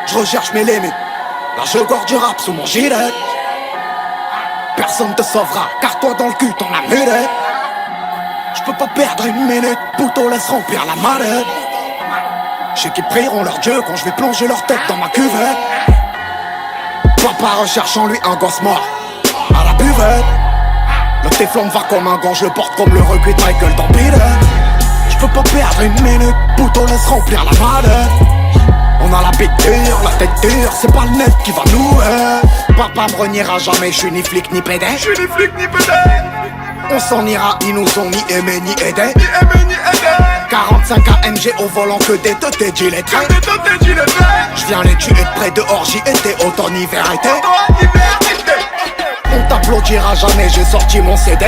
Je recherche mes limites. Là je gorge du rap sous mon gilet. Personne te sauvera, car toi dans le cul t'en as mulet. Je peux pas perdre une minute, pouto laisse remplir la mallette. Je sais qu'ils prieront leur Dieu quand je vais plonger leur tête dans ma cuvette. Papa recherche en lui un gosse mort à la buvette. Le téflon va comme un gant, je le porte comme le recul de Michael dans Peter. Je peux pas perdre une minute, pouto laisse remplir la mallette. On a la bite dure, la tête dure, c'est pas le net qui va nous Papa me reniera jamais, je suis ni flic ni pédé. Je suis ni flic ni pédé. On s'en ira, ils nous ont ni aimé ni aidé. Ni aimé ni aidé. 45 AMG au volant que des teutés gilettés. Je viens les tuer de près dehors, j'y étais automne, hiver, été. On t'applaudira jamais, j'ai sorti mon CD.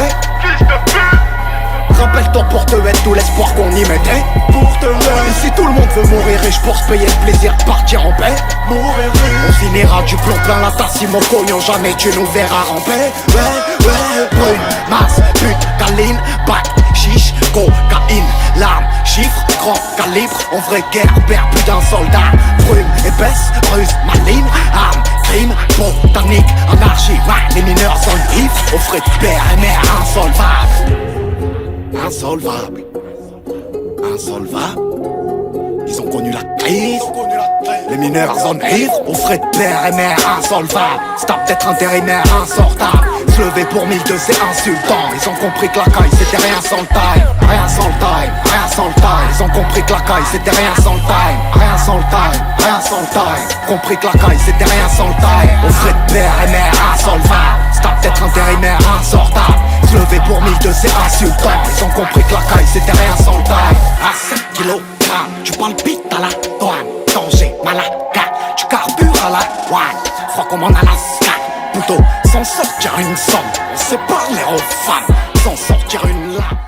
Rappelle-toi pour te mettre tout l'espoir qu'on y mettait. Pour te mettre. Et si tout le monde veut mourir riche pour se payer le plaisir de partir en paix, mourir riche. On finira du plomb plein la tasse, si mon cognon jamais tu nous verras ramper. Ouais, brune, masse, pute, câline, bac, chiche, cocaïne, lame, chiffre, grand calibre. En vraie guerre, perd plus d'un soldat. Brune, épaisse, ruse, maligne, arme, crime, botanique, anarchie. Ouais, les mineurs sont vifs, au frais de père et mère insolvable. Insolvable, insolvable. Ils ont connu la crise. Les mineurs en ivres, aux frais de père et mère insolvable. Stop d'être intérimaire insortable. Se lever pour 1002 c'est insultant. Ils ont compris que la caille c'était rien sans le time. Rien sans le time, rien sans le time. Ils ont compris que la caille c'était rien sans le time. Rien sans le time, rien sans le time. Compris que la caille c'était rien sans le time. Aux frais de père et mère insolvable. Stop d'être intérimaire insortable. Se lever pour 1002 c'est insultant. Ils ont compris que la caille c'était rien sans le time. À 7 kilogrammes, tu parles vite à la douane. Danger, malaga, tu carbures à la douane. Froid comme en Alaska. Plutôt, sans sortir une somme. On sait parler aux femmes, sans sortir une lame.